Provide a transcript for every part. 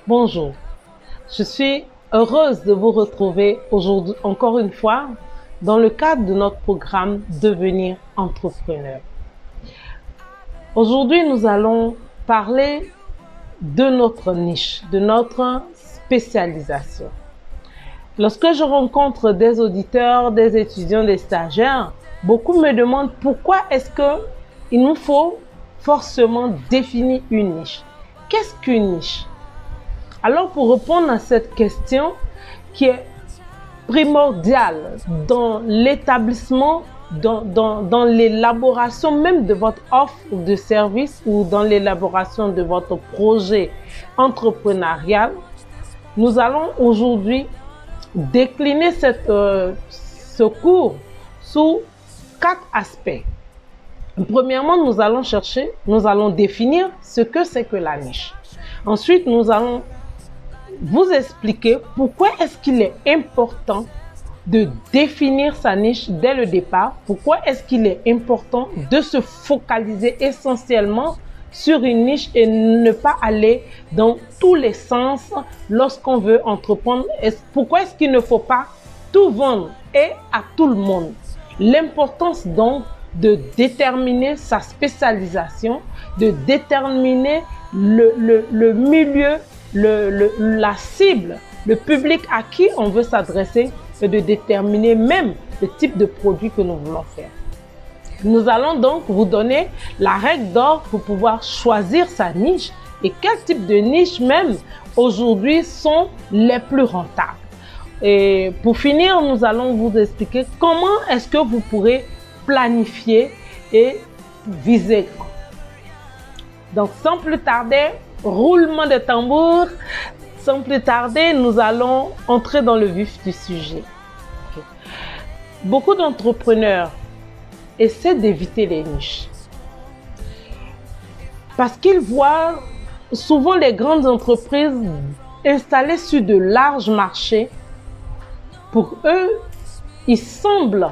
Bonjour, je suis heureuse de vous retrouver aujourd'hui encore une fois dans le cadre de notre programme Devenir entrepreneur. Aujourd'hui, nous allons parler de notre niche, de notre spécialisation. Lorsque je rencontre des auditeurs, des étudiants, des stagiaires, beaucoup me demandent pourquoi est-ce qu'il nous faut forcément définir une niche. Qu'est-ce qu'une niche? Alors, pour répondre à cette question qui est primordiale dans l'établissement, dans l'élaboration même de votre offre de service ou dans l'élaboration de votre projet entrepreneurial, nous allons aujourd'hui décliner ce cours sous 4 aspects. Premièrement, nous allons définir ce que c'est que la niche. Ensuite, nous allons vous expliquer pourquoi est-ce qu'il est important de définir sa niche dès le départ, pourquoi est-ce qu'il est important de se focaliser essentiellement sur une niche et ne pas aller dans tous les sens lorsqu'on veut entreprendre. Pourquoi est-ce qu'il ne faut pas tout vendre et à tout le monde? L'importance donc de déterminer sa spécialisation, de déterminer le milieu, la cible, le public à qui on veut s'adresser et de déterminer même le type de produit que nous voulons faire. Nous allons donc vous donner la règle d'or pour pouvoir choisir sa niche et quel type de niche même aujourd'hui sont les plus rentables. Et pour finir, nous allons vous expliquer comment est-ce que vous pourrez planifier et viser. Donc sans plus tarder, roulement de tambour, sans plus tarder, nous allons entrer dans le vif du sujet. Okay. Beaucoup d'entrepreneurs essaient d'éviter les niches parce qu'ils voient souvent les grandes entreprises installées sur de larges marchés. Pour eux, il semble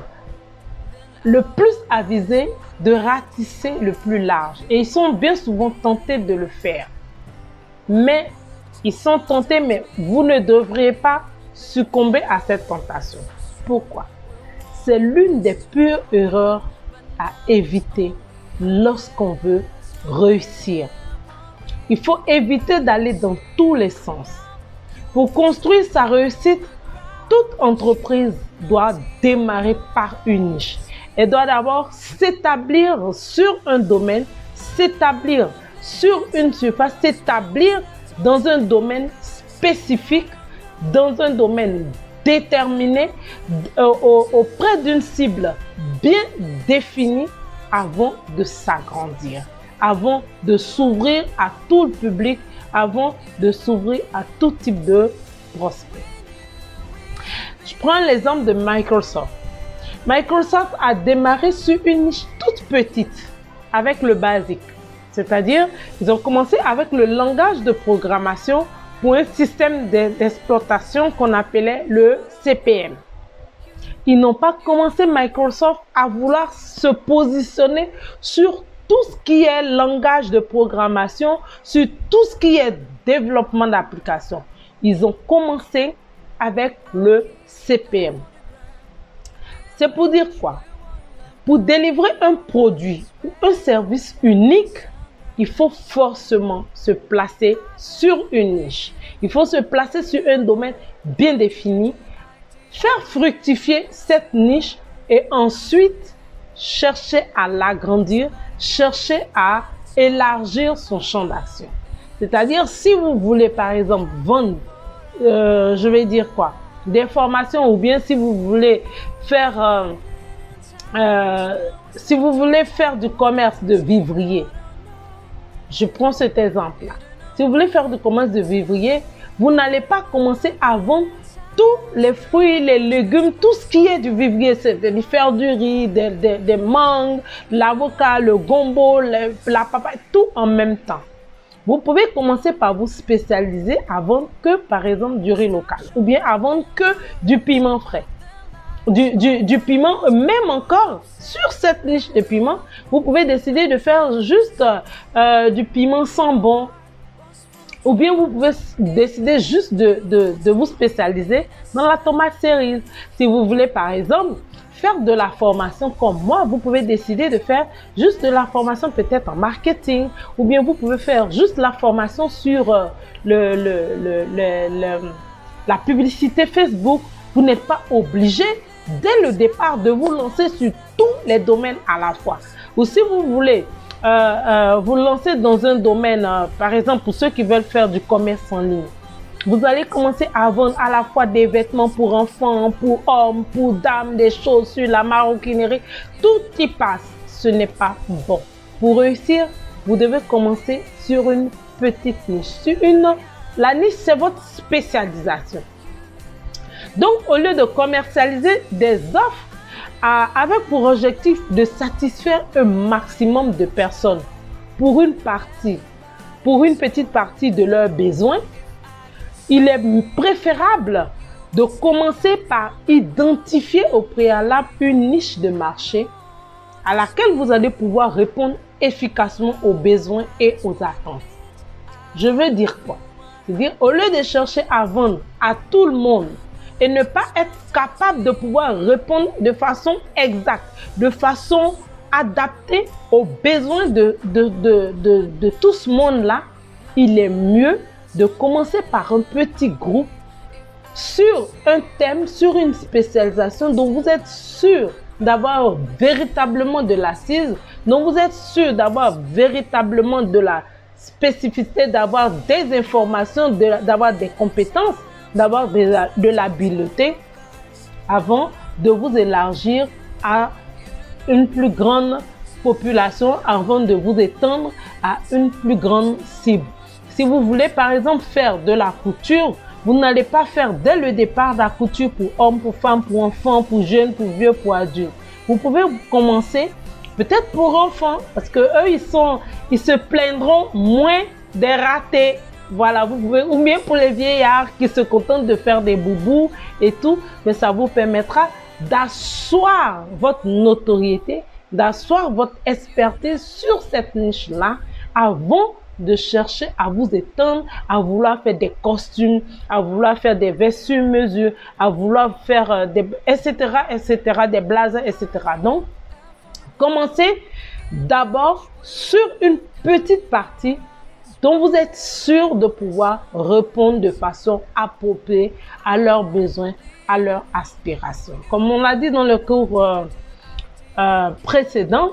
le plus avisé de ratisser le plus large et ils sont bien souvent tentés de le faire. Mais ils sont tentés, mais vous ne devriez pas succomber à cette tentation. Pourquoi? C'est l'une des pures erreurs à éviter lorsqu'on veut réussir. Il faut éviter d'aller dans tous les sens. Pour construire sa réussite, toute entreprise doit démarrer par une niche. Elle doit d'abord s'établir sur un domaine, s'établir sur une surface, s'établir dans un domaine spécifique, dans un domaine déterminé, auprès d'une cible bien définie avant de s'agrandir, avant de s'ouvrir à tout le public, avant de s'ouvrir à tout type de prospect. Je prends l'exemple de Microsoft. Microsoft a démarré sur une niche toute petite avec le basique. C'est-à-dire, ils ont commencé avec le langage de programmation pour un système d'exploitation qu'on appelait le CPM. Ils n'ont pas commencé Microsoft à vouloir se positionner sur tout ce qui est langage de programmation, sur tout ce qui est développement d'applications. Ils ont commencé avec le CPM. C'est pour dire quoi? Pour délivrer un produit ou un service unique, il faut forcément se placer sur une niche. Il faut se placer sur un domaine bien défini, faire fructifier cette niche et ensuite chercher à l'agrandir, chercher à élargir son champ d'action. C'est-à-dire, si vous voulez par exemple vendre, je vais dire quoi? Des formations, ou bien si vous voulez faire du commerce de vivrier. Je prends cet exemple-là. Si vous voulez faire du commerce de vivrier, vous n'allez pas commencer à vendre tous les fruits, les légumes, tout ce qui est du vivrier. C'est de faire du riz, des mangues, l'avocat, le gombo, la papaye, tout en même temps. Vous pouvez commencer par vous spécialiser à vendre que, par exemple, du riz local ou bien à vendre que du piment frais. Du piment, même encore sur cette niche de piment, vous pouvez décider de faire juste du piment sans bon Ou bien vous pouvez décider juste de vous spécialiser dans la tomate cerise. Si vous voulez par exemple faire de la formation comme moi, vous pouvez décider de faire juste de la formation peut-être en marketing, ou bien vous pouvez faire juste la formation sur la publicité Facebook. Vous n'êtes pas obligé dès le départ de vous lancer sur tous les domaines à la fois. Ou si vous voulez vous lancer dans un domaine, par exemple pour ceux qui veulent faire du commerce en ligne, vous allez commencer à vendre à la fois des vêtements pour enfants, pour hommes, pour dames, des chaussures, la maroquinerie, tout y passe. Ce n'est pas bon. Pour réussir, vous devez commencer sur une petite niche. La niche, c'est votre spécialisation. Donc, au lieu de commercialiser des offres avec pour objectif de satisfaire un maximum de personnes pour une petite partie de leurs besoins, il est préférable de commencer par identifier au préalable une niche de marché à laquelle vous allez pouvoir répondre efficacement aux besoins et aux attentes. Je veux dire quoi? C'est-à-dire, au lieu de chercher à vendre à tout le monde et ne pas être capable de pouvoir répondre de façon exacte, de façon adaptée aux besoins de tout ce monde-là, il est mieux de commencer par un petit groupe sur un thème, sur une spécialisation dont vous êtes sûr d'avoir véritablement de l'assise, dont vous êtes sûr d'avoir véritablement de la spécificité, d'avoir des informations, d'avoir des compétences, d'avoir de l'habileté avant de vous élargir à une plus grande population, avant de vous étendre à une plus grande cible. Si vous voulez par exemple faire de la couture, vous n'allez pas faire dès le départ de la couture pour hommes, pour femmes, pour enfants, pour jeunes, pour vieux, pour adultes. Vous pouvez commencer peut-être pour enfants, parce que eux ils se plaindront moins des ratés. Voilà, vous pouvez, ou bien pour les vieillards qui se contentent de faire des boubous et tout, mais ça vous permettra d'asseoir votre notoriété, d'asseoir votre expertise sur cette niche-là avant de chercher à vous étendre, à vouloir faire des costumes, à vouloir faire des vestes sur mesure, à vouloir faire etc., des blazers, etc. Donc, commencez d'abord sur une petite partie dont vous êtes sûr de pouvoir répondre de façon appropriée à leurs besoins, à leurs aspirations. Comme on l'a dit dans le cours précédent,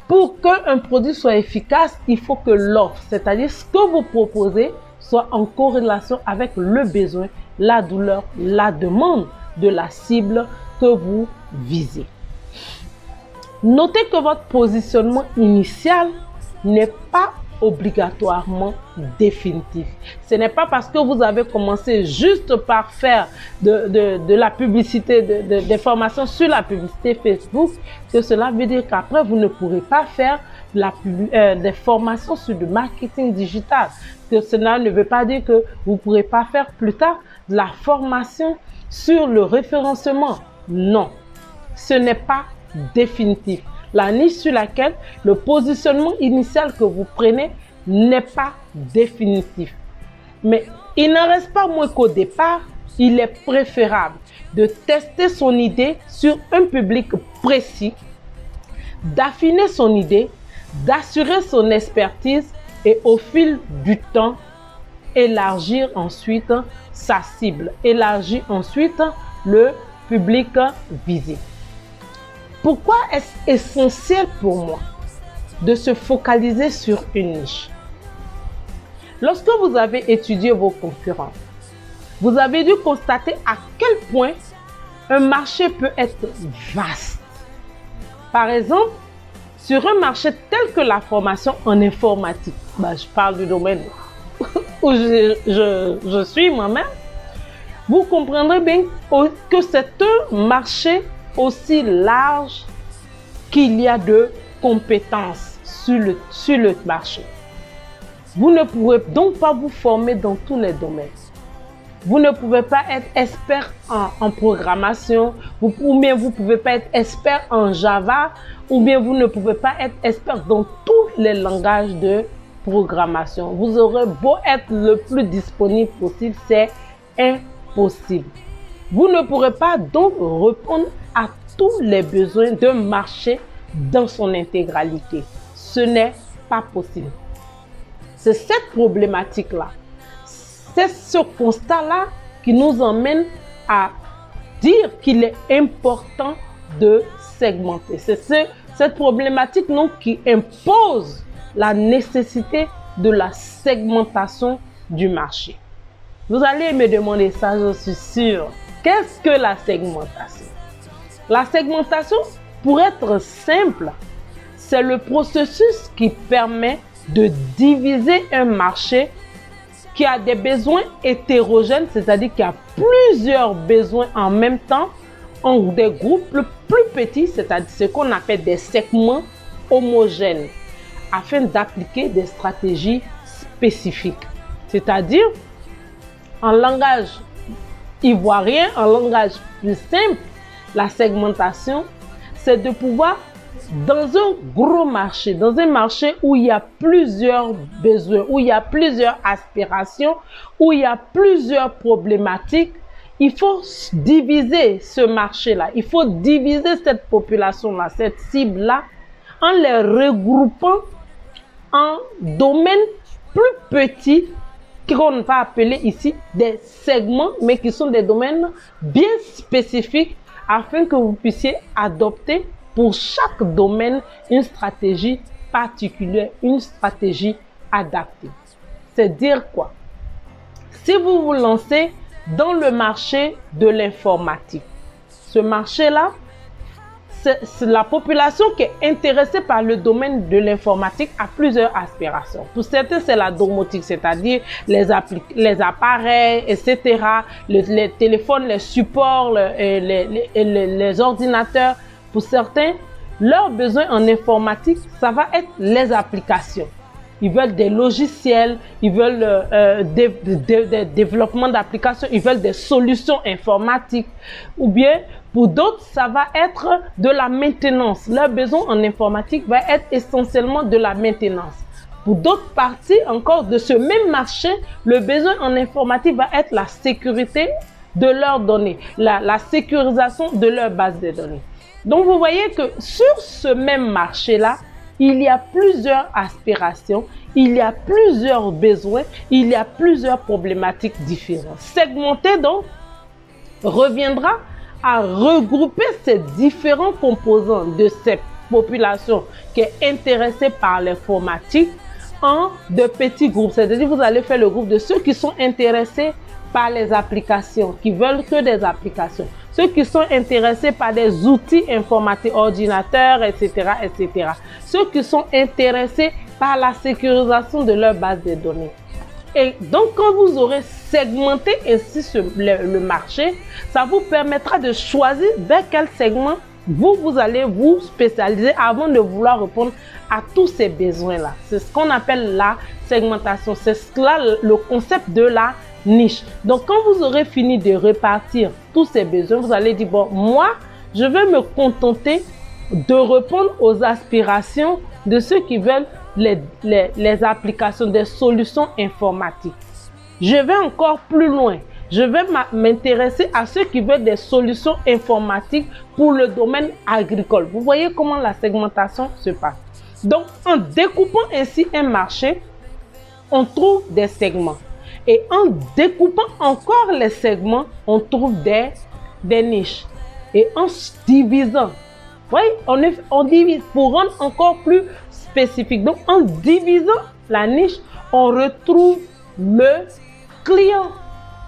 pour qu'un produit soit efficace, il faut que l'offre, c'est-à-dire ce que vous proposez, soit en corrélation avec le besoin, la douleur, la demande de la cible que vous visez. Notez que votre positionnement initial n'est pas obligatoirement définitif. Ce n'est pas parce que vous avez commencé juste par faire de la publicité, des formations sur la publicité Facebook, que cela veut dire qu'après vous ne pourrez pas faire des formations sur le marketing digital. Que cela ne veut pas dire que vous ne pourrez pas faire plus tard de la formation sur le référencement. Non, ce n'est pas définitif. La niche sur laquelle le positionnement initial que vous prenez n'est pas définitif. Mais il n'en reste pas moins qu'au départ, il est préférable de tester son idée sur un public précis, d'affiner son idée, d'assurer son expertise et au fil du temps, élargir ensuite sa cible, élargir ensuite le public visé. Pourquoi est-ce essentiel pour moi de se focaliser sur une niche? Lorsque vous avez étudié vos concurrents, vous avez dû constater à quel point un marché peut être vaste. Par exemple, sur un marché tel que la formation en informatique, je parle du domaine où je suis moi-même, vous comprendrez bien que c'est un marché aussi large qu'il y a de compétences sur le marché. Vous ne pourrez donc pas vous former dans tous les domaines. Vous ne pouvez pas être expert en programmation, ou bien vous ne pouvez pas être expert en Java, ou bien vous ne pouvez pas être expert dans tous les langages de programmation. Vous aurez beau être le plus disponible possible, c'est impossible. Vous ne pourrez pas donc répondre à tous les besoins d'un marché dans son intégralité. Ce n'est pas possible. C'est cette problématique-là, c'est ce constat-là qui nous emmène à dire qu'il est important de segmenter. C'est cette problématique donc, qui impose la nécessité de la segmentation du marché. Vous allez me demander ça, je suis sûre. Qu'est-ce que la segmentation? La segmentation, pour être simple, c'est le processus qui permet de diviser un marché qui a des besoins hétérogènes, c'est-à-dire qu'il y a plusieurs besoins en même temps, en des groupes plus petits, c'est-à-dire ce qu'on appelle des segments homogènes, afin d'appliquer des stratégies spécifiques. C'est-à-dire, en langage ivoirien, en langage plus simple, la segmentation, c'est de pouvoir, dans un gros marché, dans un marché où il y a plusieurs besoins, où il y a plusieurs aspirations, où il y a plusieurs problématiques, il faut diviser ce marché-là, il faut diviser cette population-là, cette cible-là, en les regroupant en domaines plus petits qu'on va appeler ici des segments, mais qui sont des domaines bien spécifiques afin que vous puissiez adopter pour chaque domaine une stratégie particulière, une stratégie adaptée. C'est dire quoi? Si vous vous lancez dans le marché de l'informatique, ce marché-là, c'est la population qui est intéressée par le domaine de l'informatique à plusieurs aspirations. Pour certains, c'est la domotique, c'est-à-dire les appareils, etc., les téléphones, les supports, les ordinateurs. Pour certains, leurs besoins en informatique, ça va être les applications. Ils veulent des logiciels, ils veulent des développements d'applications, ils veulent des solutions informatiques. Ou bien, pour d'autres, ça va être de la maintenance. Leur besoin en informatique va être essentiellement de la maintenance. Pour d'autres parties encore de ce même marché, le besoin en informatique va être la sécurité de leurs données, la sécurisation de leur base de données. Donc, vous voyez que sur ce même marché-là, il y a plusieurs aspirations, il y a plusieurs besoins, il y a plusieurs problématiques différentes. Segmenter donc reviendra à regrouper ces différents composants de cette population qui est intéressée par l'informatique en de petits groupes. C'est-à-dire que vous allez faire le groupe de ceux qui sont intéressés par les applications, qui veulent que des applications. Ceux qui sont intéressés par des outils informatiques, ordinateurs, etc., etc. Ceux qui sont intéressés par la sécurisation de leur base de données. Et donc, quand vous aurez segmenté ainsi le marché, ça vous permettra de choisir vers quel segment vous allez vous spécialiser avant de vouloir répondre à tous ces besoins-là. C'est ce qu'on appelle la segmentation. C'est cela le concept de la niche. Donc, quand vous aurez fini de répartir tous ces besoins, vous allez dire, bon, moi, je vais me contenter de répondre aux aspirations de ceux qui veulent les applications, des solutions informatiques. Je vais encore plus loin. Je vais m'intéresser à ceux qui veulent des solutions informatiques pour le domaine agricole. Vous voyez comment la segmentation se passe. Donc, en découpant ainsi un marché, on trouve des segments. Et en découpant encore les segments, on trouve des niches. Et en divisant, voyez, on divise pour rendre encore plus spécifique. Donc, en divisant la niche, on retrouve le client.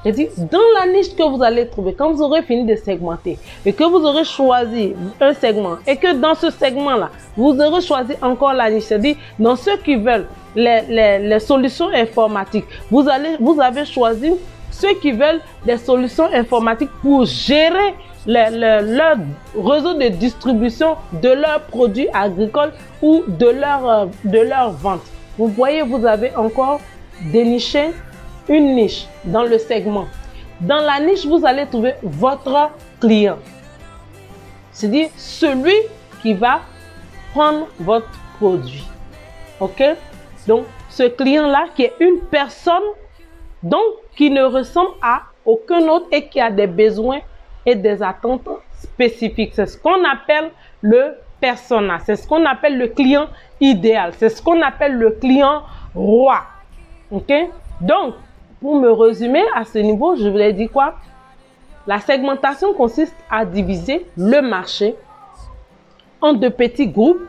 C'est-à-dire, dans la niche que vous allez trouver, quand vous aurez fini de segmenter et que vous aurez choisi un segment et que dans ce segment-là, vous aurez choisi encore la niche, c'est-à-dire, dans ceux qui veulent les solutions informatiques, vous avez choisi ceux qui veulent des solutions informatiques pour gérer leur réseau de distribution de leurs produits agricoles ou de leur vente. Vous voyez, vous avez encore déniché une niche dans le segment. Dans la niche, vous allez trouver votre client. C'est-à-dire celui qui va prendre votre produit. OK? Donc, ce client-là qui est une personne donc qui ne ressemble à aucun autre et qui a des besoins et des attentes spécifiques. C'est ce qu'on appelle le persona. C'est ce qu'on appelle le client idéal. C'est ce qu'on appelle le client roi. OK? Donc, pour me résumer à ce niveau, je voulais dire quoi? La segmentation consiste à diviser le marché en de petits groupes.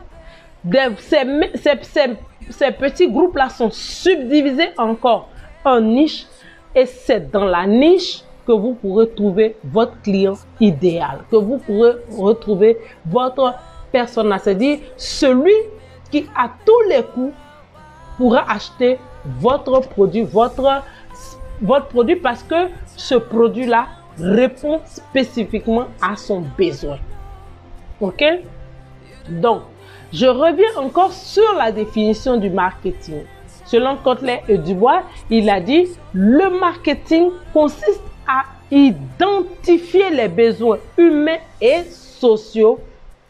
Ces petits groupes-là sont subdivisés encore en niches et c'est dans la niche que vous pourrez trouver votre client idéal, que vous pourrez retrouver votre persona, c'est-à-dire celui qui à tous les coups pourra acheter votre produit, votre produit parce que ce produit-là répond spécifiquement à son besoin. OK? Donc, je reviens encore sur la définition du marketing. Selon Kotler et Dubois, il a dit le marketing consiste à identifier les besoins humains et sociaux,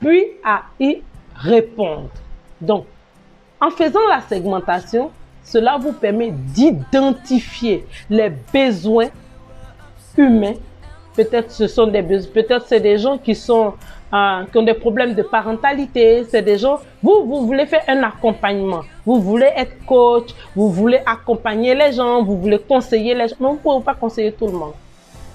puis à y répondre. Donc, en faisant la segmentation, cela vous permet d'identifier les besoins humains. Peut-être ce sont des besoins, peut-être c'est des gens qui ont des problèmes de parentalité, c'est des gens, vous voulez faire un accompagnement, vous voulez être coach, vous voulez accompagner les gens, vous voulez conseiller les gens, mais vous ne pouvez pas conseiller tout le monde.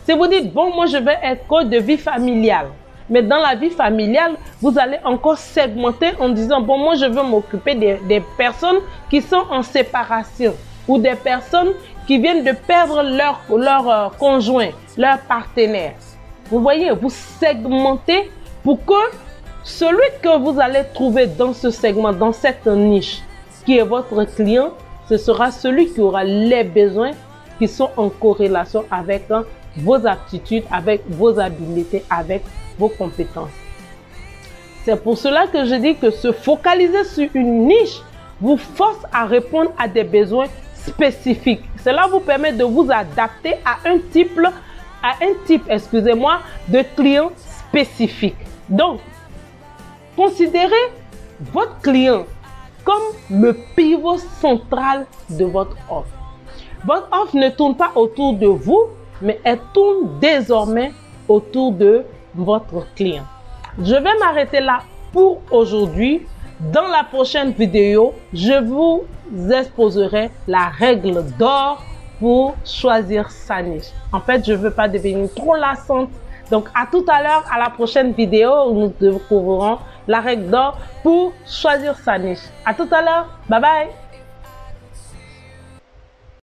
Si vous dites, bon, moi je vais être coach de vie familiale, mais dans la vie familiale, vous allez encore segmenter en disant, bon, moi je veux m'occuper des personnes qui sont en séparation ou des personnes qui viennent de perdre leur conjoint, leur partenaire. Vous voyez, vous segmentez pour que celui que vous allez trouver dans ce segment, dans cette niche, qui est votre client, ce sera celui qui aura les besoins qui sont en corrélation avec vos aptitudes, avec vos habiletés, avec vos compétences. C'est pour cela que je dis que se focaliser sur une niche vous force à répondre à des besoins spécifiques. Cela vous permet de vous adapter à un type, de client spécifique. Donc, considérez votre client comme le pivot central de votre offre. Votre offre ne tourne pas autour de vous, mais elle tourne désormais autour de votre client. Je vais m'arrêter là pour aujourd'hui. Dans la prochaine vidéo, je vous exposerai la règle d'or pour choisir sa niche. En fait, je ne veux pas devenir trop lassante. Donc, à tout à l'heure, à la prochaine vidéo, où nous découvrirons la règle d'or pour choisir sa niche. À tout à l'heure. Bye bye.